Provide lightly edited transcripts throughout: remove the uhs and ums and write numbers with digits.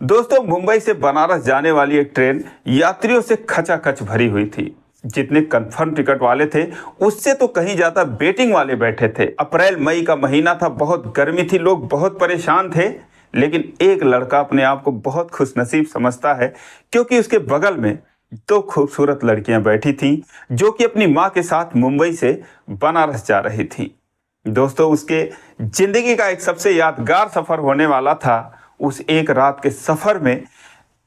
दोस्तों, मुंबई से बनारस जाने वाली एक ट्रेन यात्रियों से खचाखच भरी हुई थी। जितने कंफर्म टिकट वाले थे उससे तो कहीं ज्यादा वेटिंग वाले बैठे थे। अप्रैल मई का महीना था, बहुत गर्मी थी, लोग बहुत परेशान थे। लेकिन एक लड़का अपने आप को बहुत खुशनसीब समझता है, क्योंकि उसके बगल में दो खूबसूरत लड़कियां बैठी थीं जो कि अपनी माँ के साथ मुंबई से बनारस जा रही थीं। दोस्तों, उसके जिंदगी का एक सबसे यादगार सफर होने वाला था। उस एक रात के सफर में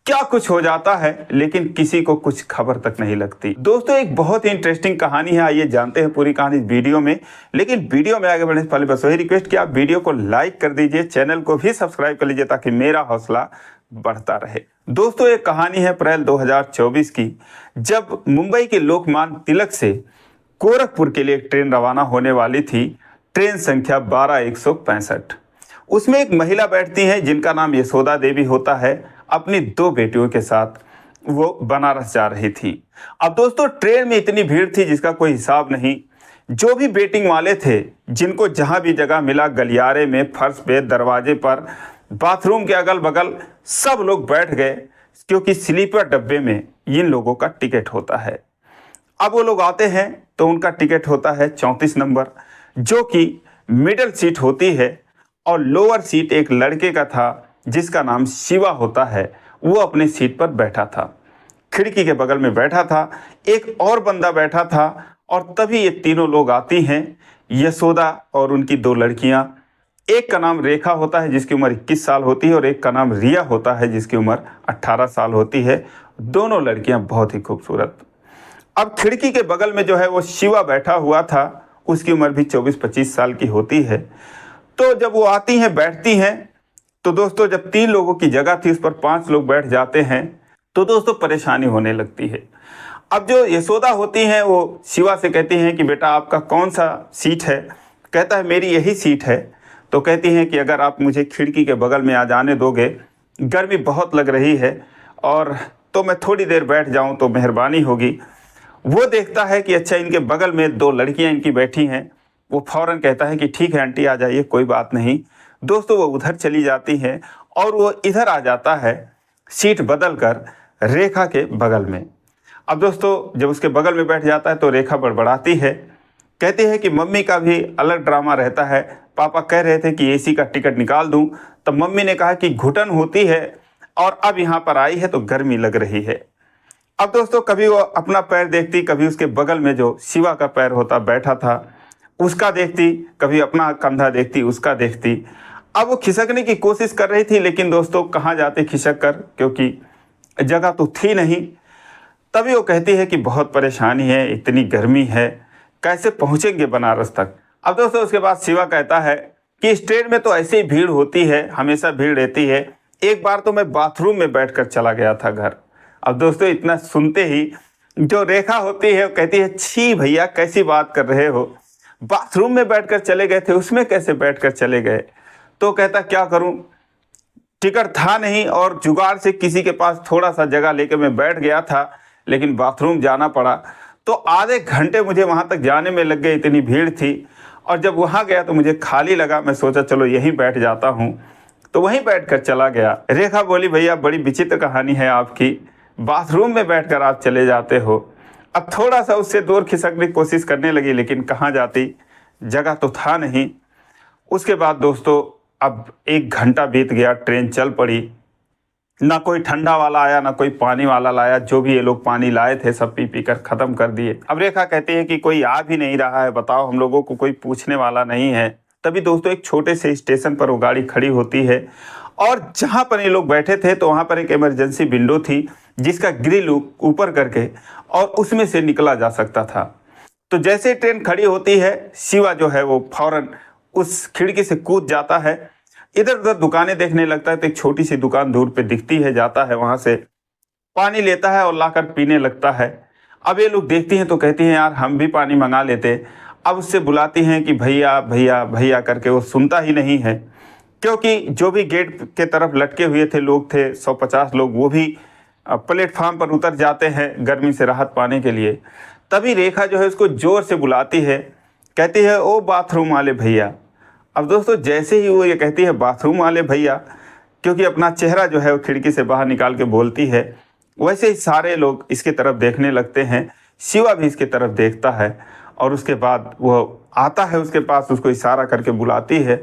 क्या कुछ हो जाता है, लेकिन किसी को कुछ खबर तक नहीं लगती। दोस्तों, एक बहुत ही इंटरेस्टिंग कहानी है, आइए जानते हैं पूरी कहानी इस वीडियो में। लेकिन वीडियो में आगे बढ़ने से पहले बस वही रिक्वेस्ट कि आप वीडियो को लाइक कर दीजिए, चैनल को भी सब्सक्राइब कर लीजिए ताकि मेरा हौसला बढ़ता रहे। दोस्तों, एक कहानी है अप्रैल 2024 की, जब मुंबई के लोकमान्य तिलक से गोरखपुर के लिए एक ट्रेन रवाना होने वाली थी। ट्रेन संख्या 12165। उसमें एक महिला बैठती हैं जिनका नाम यशोदा देवी होता है। अपनी दो बेटियों के साथ वो बनारस जा रही थी। अब दोस्तों, ट्रेन में इतनी भीड़ थी जिसका कोई हिसाब नहीं। जो भी वेटिंग वाले थे, जिनको जहां भी जगह मिला, गलियारे में, फर्श पे, दरवाजे पर, बाथरूम के अगल बगल, सब लोग बैठ गए, क्योंकि स्लीपर डब्बे में इन लोगों का टिकट होता है। अब वो लोग आते हैं तो उनका टिकट होता है 34 नंबर, जो कि मिडल सीट होती है। और लोअर सीट एक लड़के का था जिसका नाम शिवा होता है। वो अपने सीट पर बैठा था, खिड़की के बगल में बैठा था। एक और बंदा बैठा था। और तभी ये तीनों लोग आती हैं, यशोदा और उनकी दो लड़कियां। एक का नाम रेखा होता है जिसकी उम्र 21 साल होती है, और एक का नाम रिया होता है जिसकी उम्र 18 साल होती है। दोनों लड़कियां बहुत ही खूबसूरत। अब खिड़की के बगल में जो है वो शिवा बैठा हुआ था, उसकी उम्र भी 24-25 साल की होती है। तो जब वो आती हैं, बैठती हैं, तो दोस्तों जब 3 लोगों की जगह थी उस पर 5 लोग बैठ जाते हैं, तो दोस्तों परेशानी होने लगती है। अब जो यशोदा होती हैं वो शिवा से कहती हैं कि बेटा आपका कौन सा सीट है। कहता है मेरी यही सीट है। तो कहती हैं कि अगर आप मुझे खिड़की के बगल में आ जाने दोगे, गर्मी बहुत लग रही है, और तो मैं थोड़ी देर बैठ जाऊं तो मेहरबानी होगी। वो देखता है कि अच्छा, इनके बगल में 2 लड़कियां इनकी बैठी हैं। वो फौरन कहता है कि ठीक है आंटी, आ जाइए, कोई बात नहीं। दोस्तों, वो उधर चली जाती हैं और वो इधर आ जाता है, सीट बदल कर रेखा के बगल में। अब दोस्तों, जब उसके बगल में बैठ जाता है तो रेखा बड़बड़ाती है, कहती है कि मम्मी का भी अलग ड्रामा रहता है। पापा कह रहे थे कि एसी का टिकट निकाल दूं, तब मम्मी ने कहा कि घुटन होती है, और अब यहाँ पर आई है तो गर्मी लग रही है। अब दोस्तों, कभी वो अपना पैर देखती, कभी उसके बगल में जो शिवा का पैर होता बैठा था उसका देखती, कभी अपना कंधा देखती, उसका देखती। अब वो खिसकने की कोशिश कर रही थी, लेकिन दोस्तों कहाँ जाते खिसक कर, क्योंकि जगह तो थी नहीं। तभी वो कहती है कि बहुत परेशानी है, इतनी गर्मी है, कैसे पहुँचेंगे बनारस तक। अब दोस्तों उसके बाद शिवा कहता है कि इस ट्रेन में तो ऐसे ही भीड़ होती है, हमेशा भीड़ रहती है। एक बार तो मैं बाथरूम में बैठकर चला गया था घर। अब दोस्तों, इतना सुनते ही जो रेखा होती है वो कहती है, छी भैया कैसी बात कर रहे हो, बाथरूम में बैठकर चले गए थे, उसमें कैसे बैठकर चले गए। तो कहता क्या करूं, टिकट था नहीं, और जुगाड़ से किसी के पास थोड़ा सा जगह लेकर मैं बैठ गया था, लेकिन बाथरूम जाना पड़ा। तो आधे घंटे मुझे वहां तक जाने में लग गए, इतनी भीड़ थी। और जब वहां गया तो मुझे खाली लगा, मैं सोचा चलो यहीं बैठ जाता हूं, तो वहीं बैठकर चला गया। रेखा बोली, भैया बड़ी विचित्र कहानी है आपकी, बाथरूम में बैठकर आप चले जाते हो। अब थोड़ा सा उससे दूर खिसकने की कोशिश करने लगी, लेकिन कहाँ जाती, जगह तो था नहीं। उसके बाद दोस्तों अब 1 घंटा बीत गया, ट्रेन चल पड़ी। ना कोई ठंडा वाला आया, ना कोई पानी वाला लाया। जो भी ये लोग पानी लाए थे सब पी पी कर ख़त्म कर दिए। अब रेखा कहती है कि कोई आ भी नहीं रहा है, बताओ हम लोगों को कोई पूछने वाला नहीं है। तभी दोस्तों एक छोटे से स्टेशन पर वो गाड़ी खड़ी होती है, और जहाँ पर ये लोग बैठे थे तो वहाँ पर एक इमरजेंसी विंडो थी जिसका ग्रिल ऊपर करके और उसमें से निकला जा सकता था। तो जैसे ट्रेन खड़ी होती है, शिवा जो है वो फौरन उस खिड़की से कूद जाता है, इधर उधर दुकानें देखने लगता है। तो एक छोटी सी दुकान दूर पे दिखती है, जाता है वहाँ से पानी लेता है और लाकर पीने लगता है। अब ये लोग देखती हैं तो कहती हैं यार हम भी पानी मंगा लेते। अब उससे बुलाती हैं कि भैया भैया भैया करके, वो सुनता ही नहीं है, क्योंकि जो भी गेट के तरफ लटके हुए थे लोग थे 150 लोग, वो भी प्लेटफार्म पर उतर जाते हैं गर्मी से राहत पाने के लिए। तभी रेखा जो है उसको ज़ोर से बुलाती है, कहती है ओ बाथरूम वाले भैया। अब दोस्तों जैसे ही वो ये कहती है बाथरूम वाले भैया, क्योंकि अपना चेहरा जो है वो खिड़की से बाहर निकाल के बोलती है। वैसे ही सारे लोग इसके तरफ देखने लगते हैं। शिवा भी इसके तरफ देखता है और उसके बाद वो आता है उसके पास, उसको इशारा करके बुलाती है,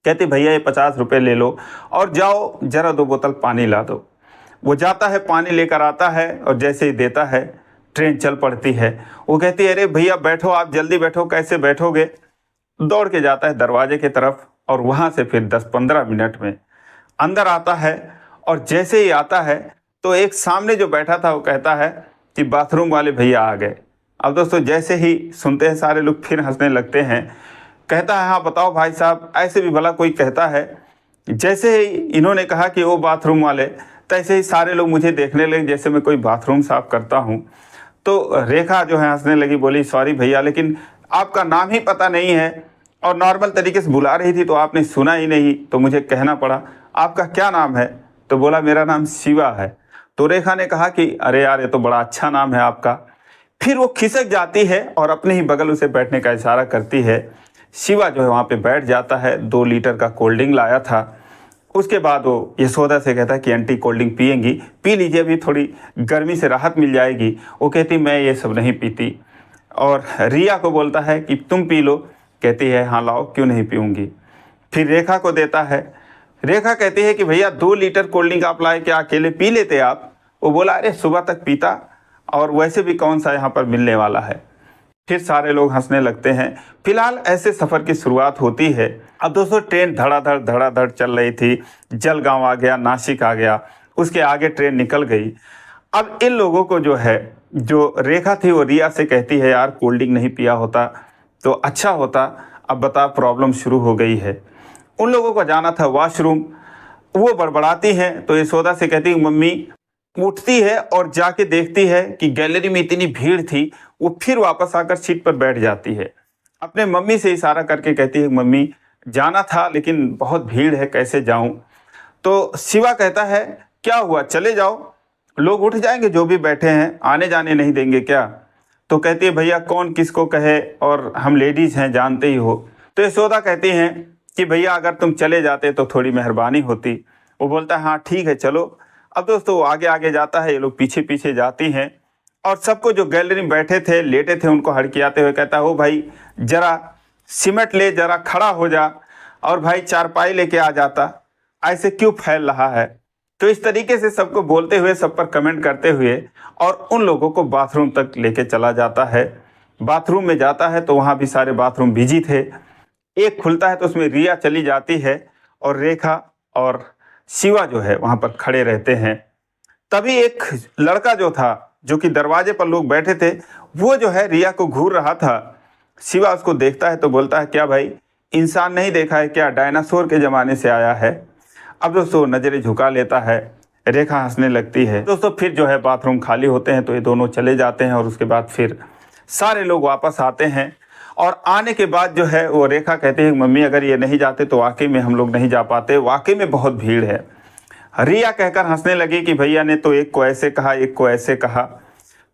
कहती भैया ये 50 रुपये ले लो और जाओ ज़रा 2 बोतल पानी ला दो। वो जाता है, पानी लेकर आता है और जैसे ही देता है ट्रेन चल पड़ती है। वो कहती है अरे भैया बैठो, आप जल्दी बैठो, कैसे बैठोगे। दौड़ के जाता है दरवाजे की तरफ और वहाँ से फिर 10-15 मिनट में अंदर आता है। और जैसे ही आता है तो एक सामने जो बैठा था वो कहता है कि बाथरूम वाले भैया आ गए। अब दोस्तों जैसे ही सुनते हैं सारे लोग फिर हंसने लगते हैं। कहता है हाँ बताओ भाई साहब, ऐसे भी भला कोई कहता है। जैसे ही इन्होंने कहा कि वो बाथरूम वाले, तैसे ही सारे लोग मुझे देखने लगे जैसे मैं कोई बाथरूम साफ करता हूँ। तो रेखा जो है हंसने लगी, बोली सॉरी भैया लेकिन आपका नाम ही पता नहीं है और नॉर्मल तरीके से बुला रही थी तो आपने सुना ही नहीं तो मुझे कहना पड़ा। आपका क्या नाम है? तो बोला मेरा नाम शिवा है। तो रेखा ने कहा कि अरे यार ये तो बड़ा अच्छा नाम है आपका। फिर वो खिसक जाती है और अपने ही बगल उसे बैठने का इशारा करती है। शिवा जो है वहाँ पे बैठ जाता है। 2 लीटर का कोल्ड ड्रिंक लाया था। उसके बाद वो यशोदा से कहता है कि आंटी कोल्ड ड्रिंक पिएंगी, पी लीजिए, अभी थोड़ी गर्मी से राहत मिल जाएगी। वो कहती मैं ये सब नहीं पीती। और रिया को बोलता है कि तुम पी लो। कहती है हाँ लाओ, क्यों नहीं पीऊँगी। फिर रेखा को देता है। रेखा कहती है कि भैया 2 लीटर कोल्ड ड्रिंक आप लाए, क्या अकेले पी लेते आप? वो बोला अरे सुबह तक पीता और वैसे भी कौन सा यहाँ पर मिलने वाला है। फिर सारे लोग हंसने लगते हैं। फिलहाल ऐसे सफ़र की शुरुआत होती है। अब दोस्तों ट्रेन धड़ाधड़ चल रही थी। जलगांव आ गया, नासिक आ गया, उसके आगे ट्रेन निकल गई। अब इन लोगों को जो है, जो रेखा थी वो रिया से कहती है यार कोल्ड ड्रिंक नहीं पिया होता तो अच्छा होता, अब बता प्रॉब्लम शुरू हो गई है। उन लोगों को जाना था वॉशरूम। वो बड़बड़ाती हैं तो यशोदा से कहती है मम्मी। उठती है और जाके देखती है कि गैलरी में इतनी भीड़ थी। वो फिर वापस आकर सीट पर बैठ जाती है। अपने मम्मी से इशारा करके कहती है मम्मी जाना था लेकिन बहुत भीड़ है, कैसे जाऊं। तो शिवा कहता है क्या हुआ, चले जाओ, लोग उठ जाएंगे जो भी बैठे हैं, आने जाने नहीं देंगे क्या। तो कहती है भैया कौन किसको कहे, और हम लेडीज़ हैं जानते ही हो। तो यशोदा कहती हैं कि भैया अगर तुम चले जाते तो थोड़ी मेहरबानी होती। वो बोलता है हाँ ठीक है चलो। अब दोस्तों वो आगे आगे जाता है, ये लोग पीछे पीछे जाती हैं और सबको जो गैलरी में बैठे थे लेटे थे उनको हड़कियाते हुए कहता है ओ भाई जरा सीमेंट ले, जरा खड़ा हो जा, और भाई चारपाई लेके आ जाता, ऐसे क्यों फैल रहा है। तो इस तरीके से सबको बोलते हुए, सब पर कमेंट करते हुए और उन लोगों को बाथरूम तक लेके चला जाता है। बाथरूम में जाता है तो वहाँ भी सारे बाथरूम बिजी थे। एक खुलता है तो उसमें रिया चली जाती है और रेखा और शिवा जो है वहाँ पर खड़े रहते हैं। तभी एक लड़का जो था, जो कि दरवाजे पर लोग बैठे थे, वो जो है रिया को घूर रहा था। शिवा उसको देखता है तो बोलता है क्या भाई इंसान नहीं देखा है क्या, डायनासोर के ज़माने से आया है। अब दोस्तों नज़रें झुका लेता है। रेखा हंसने लगती है। दोस्तों फिर जो है बाथरूम खाली होते हैं तो ये दोनों चले जाते हैं और उसके बाद फिर सारे लोग वापस आते हैं। और आने के बाद जो है वो रेखा कहती है मम्मी अगर ये नहीं जाते तो वाकई में हम लोग नहीं जा पाते, वाकई में बहुत भीड़ है। रिया कहकर हंसने लगी कि भैया ने तो एक को ऐसे कहा, एक को ऐसे कहा।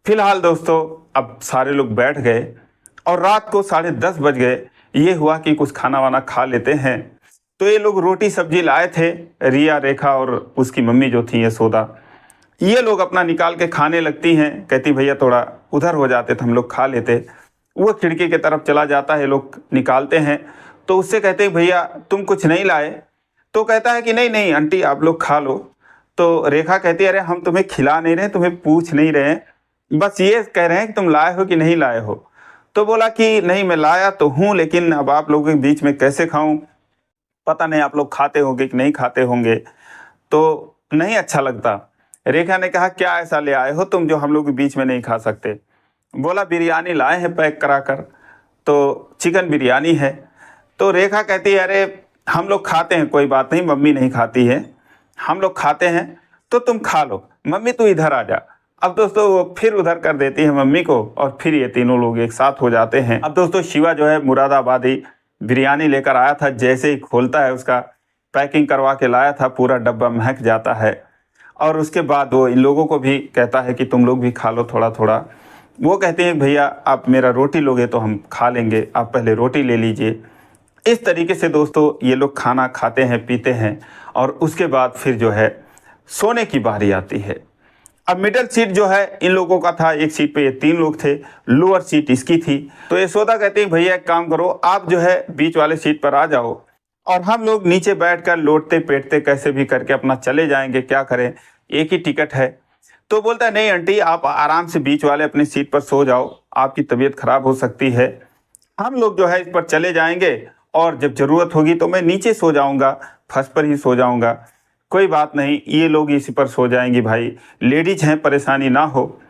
फिलहाल दोस्तों अब सारे लोग बैठ गए और रात को 10:30 बज गए। ये हुआ कि कुछ खाना वाना खा लेते हैं। तो ये लोग रोटी सब्जी लाए थे, रिया, रेखा और उसकी मम्मी जो थी यशोदा। ये लोग अपना निकाल के खाने लगती हैं। कहती भैया थोड़ा उधर हो जाते तो हम लोग खा लेते। वो खिड़की की तरफ चला जाता है, लोग निकालते हैं तो उससे कहते हैं भैया तुम कुछ नहीं लाए। तो कहता है कि नहीं नहीं आंटी आप लोग खा लो। तो रेखा कहती है अरे हम तुम्हें खिला नहीं रहे, तुम्हें पूछ नहीं रहे, बस ये कह रहे हैं कि तुम लाए हो कि नहीं लाए हो। तो बोला कि नहीं मैं लाया तो हूँ, लेकिन अब आप लोगों के बीच में कैसे खाऊं, पता नहीं आप लोग खाते होंगे कि नहीं खाते होंगे, तो नहीं अच्छा लगता। रेखा ने कहा क्या ऐसा ले आए हो तुम जो हम लोग के बीच में नहीं खा सकते। बोला बिरयानी लाए हैं पैक करा कर, तो चिकन बिरयानी है। तो रेखा कहती है अरे हम लोग खाते हैं, कोई बात नहीं, मम्मी नहीं खाती है, हम लोग खाते हैं तो तुम खा लो, मम्मी तू इधर आ जा। अब दोस्तों वो फिर उधर कर देती है मम्मी को और फिर ये तीनों लोग एक साथ हो जाते हैं। अब दोस्तों शिवा जो है मुरादाबादी बिरयानी लेकर आया था, जैसे ही खोलता है उसका पैकिंग करवा के लाया था, पूरा डब्बा महक जाता है। और उसके बाद वो इन लोगों को भी कहता है कि तुम लोग भी खा लो थोड़ा थोड़ा। वो कहते हैं भैया आप मेरा रोटी लोगे तो हम खा लेंगे, आप पहले रोटी ले लीजिए। इस तरीके से दोस्तों ये लोग खाना खाते हैं, पीते हैं और उसके बाद फिर जो है सोने की बारी आती है। अब मिडल सीट जो है इन लोगों का था, एक सीट पे ये 3 लोग थे, लोअर सीट इसकी थी। तो यशोदा कहती है भैया एक काम करो, आप जो है बीच वाले सीट पर आ जाओ और हम लोग नीचे बैठकर लोटते पेटते कैसे भी करके अपना चले जाएंगे, क्या करें, एक ही टिकट है। तो बोलता है नहीं आंटी, आप आराम से बीच वाले अपनी सीट पर सो जाओ, आपकी तबीयत खराब हो सकती है, हम लोग जो है इस पर चले जाएंगे और जब ज़रूरत होगी तो मैं नीचे सो जाऊंगा, फर्श पर ही सो जाऊंगा, कोई बात नहीं, ये लोग इसी पर सो जाएंगी भाई, लेडीज हैं, परेशानी ना हो।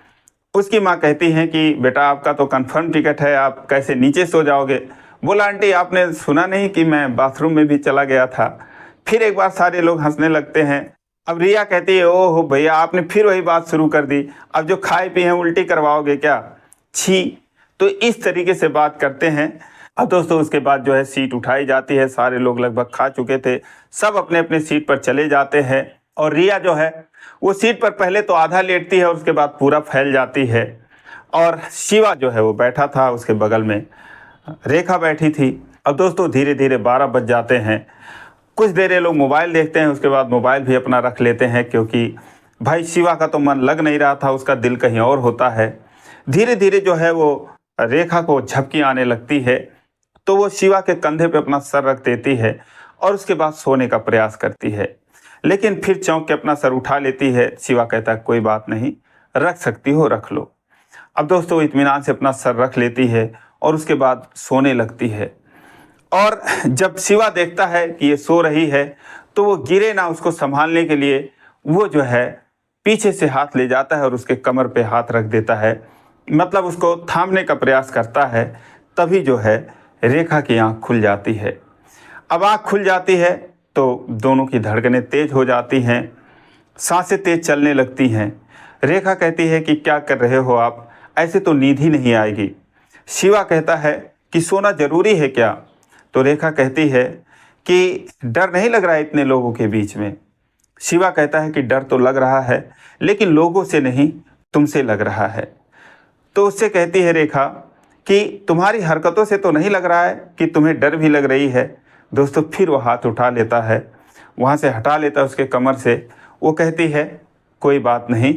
उसकी माँ कहती हैं कि बेटा आपका तो कंफर्म टिकट है, आप कैसे नीचे सो जाओगे। बोला आंटी आपने सुना नहीं कि मैं बाथरूम में भी चला गया था। फिर एक बार सारे लोग हंसने लगते हैं। अब रिया कहती है ओहो भैया आपने फिर वही बात शुरू कर दी, अब जो खाए पिए हैं उल्टी करवाओगे क्या, छी। तो इस तरीके से बात करते हैं। अब दोस्तों उसके बाद जो है सीट उठाई जाती है, सारे लोग लगभग खा चुके थे, सब अपने अपने सीट पर चले जाते हैं और रिया जो है वो सीट पर पहले तो आधा लेटती है और उसके बाद पूरा फैल जाती है। और शिवा जो है वो बैठा था, उसके बगल में रेखा बैठी थी। अब दोस्तों धीरे धीरे 12 बज जाते हैं, कुछ देर ये लोग मोबाइल देखते हैं, उसके बाद मोबाइल भी अपना रख लेते हैं क्योंकि भाई शिवा का तो मन लग नहीं रहा था, उसका दिल कहीं और होता है। धीरे धीरे जो है वो रेखा को झपकी आने लगती है तो वो शिवा के कंधे पे अपना सर रख देती है और उसके बाद सोने का प्रयास करती है, लेकिन फिर चौंक के अपना सर उठा लेती है। शिवा कहता है कोई बात नहीं, रख सकती हो रख लो। अब दोस्तों इत्मीनान से अपना सर रख लेती है और उसके बाद सोने लगती है। और जब शिवा देखता है कि ये सो रही है तो वो गिरे ना, उसको संभालने के लिए वो जो है पीछे से हाथ ले जाता है और उसके कमर पे हाथ रख देता है, मतलब उसको थामने का प्रयास करता है। तभी जो है रेखा की आंख खुल जाती है। अब आंख खुल जाती है तो दोनों की धड़कनें तेज हो जाती हैं, सांसें तेज चलने लगती हैं। रेखा कहती है कि क्या कर रहे हो आप, ऐसे तो नींद ही नहीं आएगी। शिवा कहता है कि सोना ज़रूरी है क्या। तो रेखा कहती है कि डर नहीं लग रहा है इतने लोगों के बीच में। शिवा कहता है कि डर तो लग रहा है लेकिन लोगों से नहीं, तुमसे लग रहा है। तो उससे कहती है रेखा कि तुम्हारी हरकतों से तो नहीं लग रहा है कि तुम्हें डर भी लग रही है। दोस्तों फिर वो हाथ उठा लेता है, वहाँ से हटा लेता है उसके कमर से। वो कहती है कोई बात नहीं,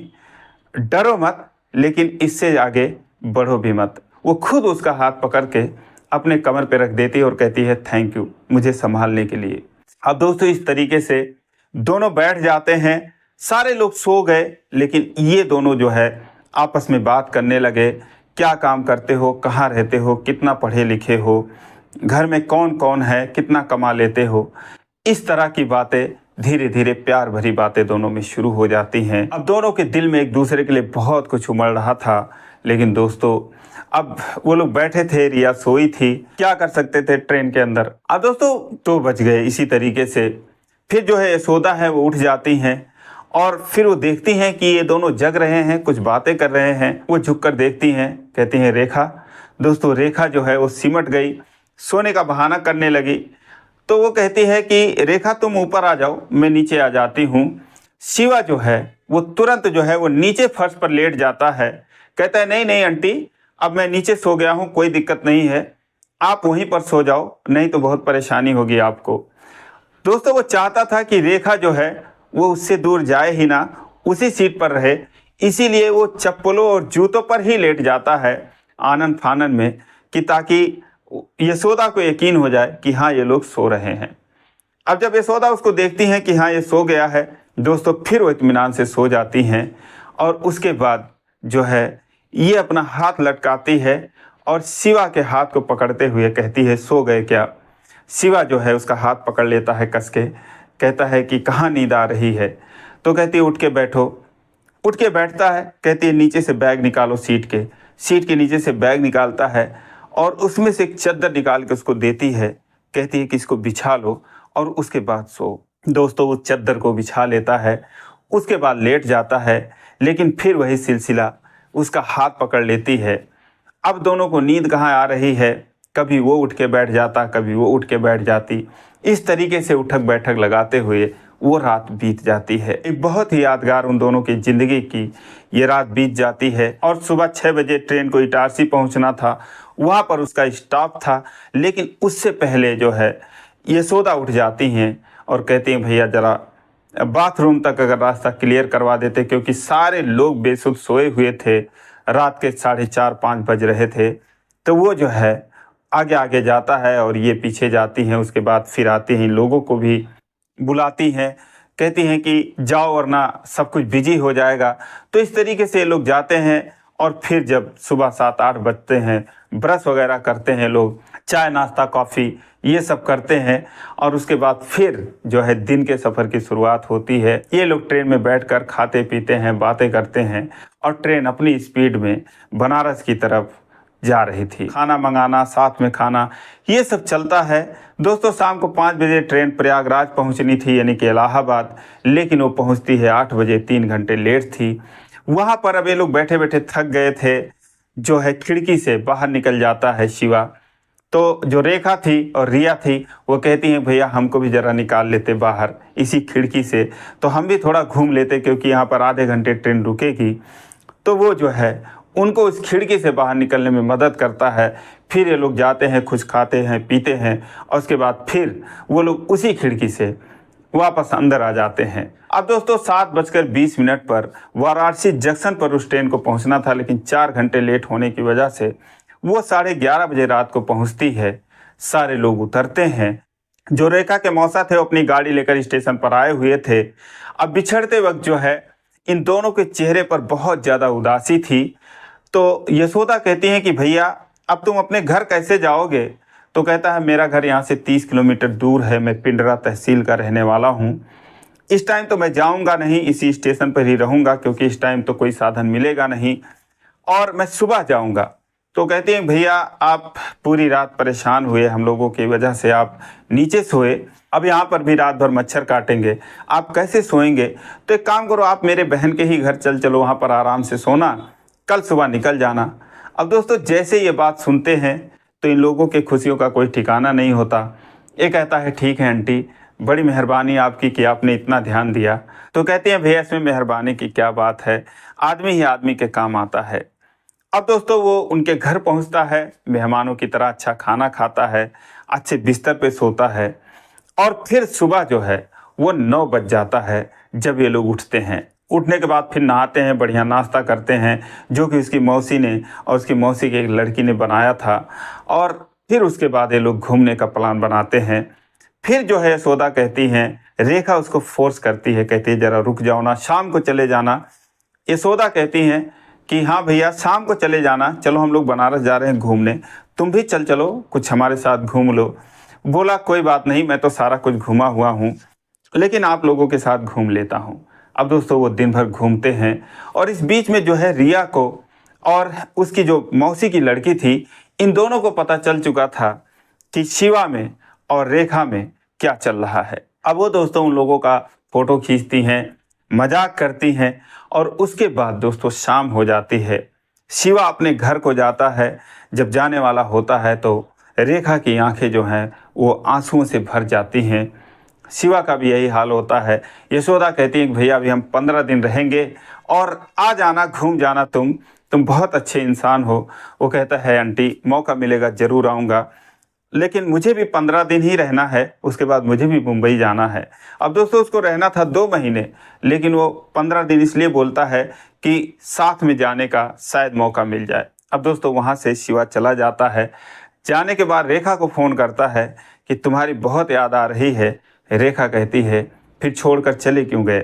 डरो मत लेकिन इससे आगे बढ़ो भी मत। वो खुद उसका हाथ पकड़ के अपने कमर पे रख देती है और कहती है थैंक यू मुझे संभालने के लिए। अब दोस्तों इस तरीके से दोनों बैठ जाते हैं, सारे लोग सो गए लेकिन ये दोनों जो है आपस में बात करने लगे, क्या काम करते हो, कहाँ रहते हो, कितना पढ़े लिखे हो, घर में कौन कौन है, कितना कमा लेते हो। इस तरह की बातें धीरे धीरे प्यार भरी बातें दोनों में शुरू हो जाती हैं। अब दोनों के दिल में एक दूसरे के लिए बहुत कुछ उमड़ रहा था, लेकिन दोस्तों अब वो लोग बैठे थे, रिया सोई थी, क्या कर सकते थे ट्रेन के अंदर। अब दोस्तों 2 बज गए। इसी तरीके से फिर जो है यशोदा है वो उठ जाती हैं और फिर वो देखती हैं कि ये दोनों जग रहे हैं, कुछ बातें कर रहे हैं। वो झुककर देखती हैं, कहती हैं रेखा। दोस्तों रेखा जो है वो सिमट गई, सोने का बहाना करने लगी। तो वो कहती है कि रेखा तुम ऊपर आ जाओ, मैं नीचे आ जाती हूँ। शिवा जो है वो तुरंत जो है वो नीचे फर्श पर लेट जाता है, कहता है नहीं नहीं आंटी, अब मैं नीचे सो गया हूँ, कोई दिक्कत नहीं है, आप वहीं पर सो जाओ, नहीं तो बहुत परेशानी होगी आपको। दोस्तों वो चाहता था कि रेखा जो है वो उससे दूर जाए ही ना, उसी सीट पर रहे, इसीलिए वो चप्पलों और जूतों पर ही लेट जाता है आनन फानन में, कि ताकि यशोदा को यकीन हो जाए कि हाँ ये लोग सो रहे हैं। अब जब यशोदा उसको देखती हैं कि हाँ ये सो गया है, दोस्तों फिर वो इत्मीनान से सो जाती हैं और उसके बाद जो है ये अपना हाथ लटकाती है और शिवा के हाथ को पकड़ते हुए कहती है सो गए क्या। शिवा जो है उसका हाथ पकड़ लेता है कस के, कहता है कि कहाँ नींद आ रही है। तो कहती है उठ के बैठो। उठ के बैठता है, कहती है नीचे से बैग निकालो, सीट के नीचे से बैग निकालता है और उसमें से एक चद्दर निकाल के उसको देती है, कहती है कि इसको बिछा लो और उसके बाद सो। दोस्तों वो चद्दर को बिछा लेता है, उसके बाद लेट जाता है, लेकिन फिर वही सिलसिला, उसका हाथ पकड़ लेती है। अब दोनों को नींद कहाँ आ रही है, कभी वो उठ के बैठ जाता, कभी वो उठ के बैठ जाती। इस तरीके से उठक बैठक लगाते हुए वो रात बीत जाती है। एक बहुत ही यादगार उन दोनों की ज़िंदगी की ये रात बीत जाती है और सुबह 6 बजे ट्रेन को इटारसी पहुंचना था, वहाँ पर उसका स्टॉप था। लेकिन उससे पहले जो है यशोदा उठ जाती हैं और कहती हैं भैया ज़रा बाथरूम तक अगर रास्ता क्लियर करवा देते, क्योंकि सारे लोग बेसुध सोए हुए थे, रात के 4:30-5 बज रहे थे। तो वो जो है आगे आगे जाता है और ये पीछे जाती हैं। उसके बाद फिर आती हैं, लोगों को भी बुलाती हैं, कहती हैं कि जाओ वरना सब कुछ बिजी हो जाएगा। तो इस तरीके से लोग जाते हैं और फिर जब सुबह 7-8 बजते हैं, ब्रश वगैरह करते हैं लोग, चाय नाश्ता कॉफ़ी ये सब करते हैं और उसके बाद फिर जो है दिन के सफ़र की शुरुआत होती है। ये लोग ट्रेन में बैठकर खाते पीते हैं, बातें करते हैं और ट्रेन अपनी स्पीड में बनारस की तरफ जा रही थी। खाना मंगाना, साथ में खाना, ये सब चलता है। दोस्तों शाम को 5 बजे ट्रेन प्रयागराज पहुंचनी थी, यानी कि इलाहाबाद, लेकिन वो पहुंचती है 8 बजे, 3 घंटे लेट थी। वहाँ पर अब ये लोग बैठे बैठे थक गए थे। जो है खिड़की से बाहर निकल जाता है शिवा। तो जो रेखा थी और रिया थी वो कहती हैं भैया हमको भी ज़रा निकाल लेते बाहर इसी खिड़की से, तो हम भी थोड़ा घूम लेते, क्योंकि यहाँ पर आधे घंटे ट्रेन रुकेगी। तो वो जो है उनको उस खिड़की से बाहर निकलने में मदद करता है। फिर ये लोग जाते हैं, कुछ खाते हैं, पीते हैं और उसके बाद फिर वो लोग उसी खिड़की से वापस अंदर आ जाते हैं। अब दोस्तों 7:20 पर वाराणसी जंक्शन पर उस ट्रेन को पहुंचना था, लेकिन 4 घंटे लेट होने की वजह से वो 11:30 बजे रात को पहुंचती है। सारे लोग उतरते हैं। जो रेखा के मौसा थे वो अपनी गाड़ी लेकर स्टेशन पर आए हुए थे। अब बिछड़ते वक्त जो है इन दोनों के चेहरे पर बहुत ज़्यादा उदासी थी। तो यशोदा कहती हैं कि भैया अब तुम अपने घर कैसे जाओगे? तो कहता है मेरा घर यहाँ से 30 किलोमीटर दूर है, मैं पिंडरा तहसील का रहने वाला हूँ। इस टाइम तो मैं जाऊँगा नहीं, इसी स्टेशन पर ही रहूँगा, क्योंकि इस टाइम तो कोई साधन मिलेगा नहीं और मैं सुबह जाऊँगा। तो कहते हैं भैया आप पूरी रात परेशान हुए, हम लोगों की वजह से आप नीचे सोए, अब यहाँ पर भी रात भर मच्छर काटेंगे, आप कैसे सोएंगे? तो एक काम करो, आप मेरे बहन के ही घर चलो, वहाँ पर आराम से सोना, कल सुबह निकल जाना। अब दोस्तों जैसे ये बात सुनते हैं तो इन लोगों के खुशियों का कोई ठिकाना नहीं होता। ये कहता है ठीक है आंटी, बड़ी मेहरबानी आपकी कि आपने इतना ध्यान दिया। तो कहते हैं भैया इसमें मेहरबानी की क्या बात है, आदमी ही आदमी के काम आता है। अब दोस्तों वो उनके घर पहुंचता है, मेहमानों की तरह अच्छा खाना खाता है, अच्छे बिस्तर पे सोता है और फिर सुबह जो है वो 9 बज जाता है जब ये लोग उठते हैं। उठने के बाद फिर नहाते हैं, बढ़िया नाश्ता करते हैं, जो कि उसकी मौसी ने और उसकी मौसी की एक लड़की ने बनाया था। और फिर उसके बाद ये लोग घूमने का प्लान बनाते हैं। फिर जो है यशोदा कहती हैं, रेखा उसको फोर्स करती है, कहती है ज़रा रुक जाओ ना, शाम को चले जाना। यशोदा कहती हैं कि हाँ भैया शाम को चले जाना, चलो हम लोग बनारस जा रहे हैं घूमने, तुम भी चलो, कुछ हमारे साथ घूम लो। बोला कोई बात नहीं, मैं तो सारा कुछ घूमा हुआ हूँ, लेकिन आप लोगों के साथ घूम लेता हूँ। अब दोस्तों वो दिन भर घूमते हैं और इस बीच में जो है रिया को और उसकी जो मौसी की लड़की थी, इन दोनों को पता चल चुका था कि शिवा में और रेखा में क्या चल रहा है। अब वो दोस्तों उन लोगों का फ़ोटो खींचती हैं, मजाक करती हैं और उसके बाद दोस्तों शाम हो जाती है। शिवा अपने घर को जाता है। जब जाने वाला होता है तो रेखा की आंखें जो हैं वो आंसुओं से भर जाती हैं। शिवा का भी यही हाल होता है। यशोदा कहती है कि भैया अभी हम 15 दिन रहेंगे और आ जाना, घूम जाना, तुम बहुत अच्छे इंसान हो। वो कहता है आंटी मौका मिलेगा ज़रूर आऊँगा, लेकिन मुझे भी 15 दिन ही रहना है, उसके बाद मुझे भी मुंबई जाना है। अब दोस्तों उसको रहना था 2 महीने, लेकिन वो 15 दिन इसलिए बोलता है कि साथ में जाने का शायद मौका मिल जाए। अब दोस्तों वहाँ से शिवा चला जाता है। जाने के बाद रेखा को फ़ोन करता है कि तुम्हारी बहुत याद आ रही है। रेखा कहती है फिर छोड़कर चले क्यों गए,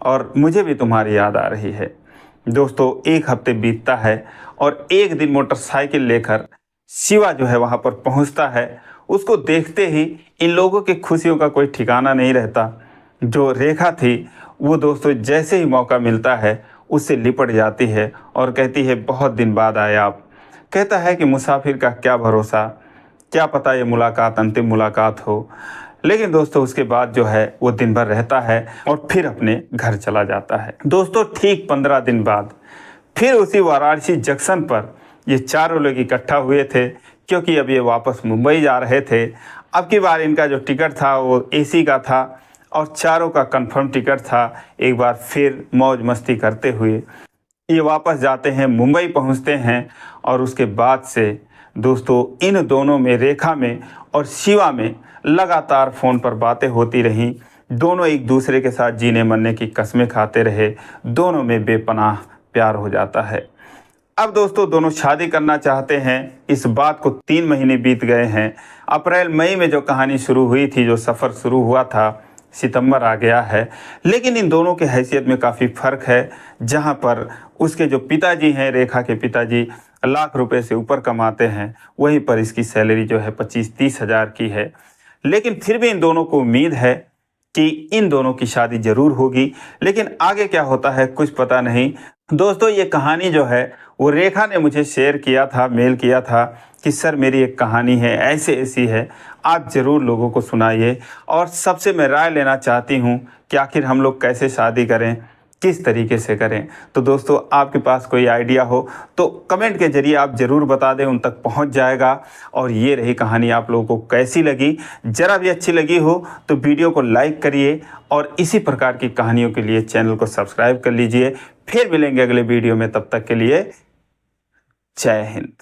और मुझे भी तुम्हारी याद आ रही है। दोस्तों 1 हफ्ते बीतता है और एक दिन मोटरसाइकिल लेकर शिवा जो है वहाँ पर पहुँचता है। उसको देखते ही इन लोगों की खुशियों का कोई ठिकाना नहीं रहता। जो रेखा थी वो दोस्तों जैसे ही मौका मिलता है उससे लिपट जाती है और कहती है बहुत दिन बाद आए आप। कहता है कि मुसाफिर का क्या भरोसा, क्या पता ये मुलाकात अंतिम मुलाकात हो। लेकिन दोस्तों उसके बाद जो है वो दिन भर रहता है और फिर अपने घर चला जाता है। दोस्तों ठीक 15 दिन बाद फिर उसी वाराणसी जंक्शन पर ये चारों लोग इकट्ठा हुए थे, क्योंकि अब ये वापस मुंबई जा रहे थे। अब की बार इनका जो टिकट था वो एसी का था और चारों का कंफर्म टिकट था। एक बार फिर मौज मस्ती करते हुए ये वापस जाते हैं, मुंबई पहुंचते हैं और उसके बाद से दोस्तों इन दोनों में, रेखा में और शिवा में लगातार फ़ोन पर बातें होती रहीं। दोनों एक दूसरे के साथ जीने मरने की कस्में खाते रहे, दोनों में बेपनाह प्यार हो जाता है। अब दोस्तों दोनों शादी करना चाहते हैं। इस बात को 3 महीने बीत गए हैं। अप्रैल मई में जो कहानी शुरू हुई थी, जो सफ़र शुरू हुआ था, सितंबर आ गया है। लेकिन इन दोनों के हैसियत में काफ़ी फ़र्क है। जहां पर उसके जो पिताजी हैं, रेखा के पिताजी लाख रुपए से ऊपर कमाते हैं, वहीं पर इसकी सैलरी जो है 25-30 हज़ार की है। लेकिन फिर भी इन दोनों को उम्मीद है कि इन दोनों की शादी ज़रूर होगी। लेकिन आगे क्या होता है कुछ पता नहीं। दोस्तों ये कहानी जो है वो रेखा ने मुझे शेयर किया था, मेल किया था कि सर मेरी एक कहानी है, ऐसे ऐसी है, आप ज़रूर लोगों को सुनाइए। और सबसे मैं राय लेना चाहती हूँ कि आखिर हम लोग कैसे शादी करें, किस तरीके से करें। तो दोस्तों आपके पास कोई आइडिया हो तो कमेंट के ज़रिए आप ज़रूर बता दें, उन तक पहुंच जाएगा। और ये रही कहानी, आप लोगों को कैसी लगी। ज़रा भी अच्छी लगी हो तो वीडियो को लाइक करिए और इसी प्रकार की कहानियों के लिए चैनल को सब्सक्राइब कर लीजिए। फिर मिलेंगे अगले वीडियो में, तब तक के लिए जय हिंद।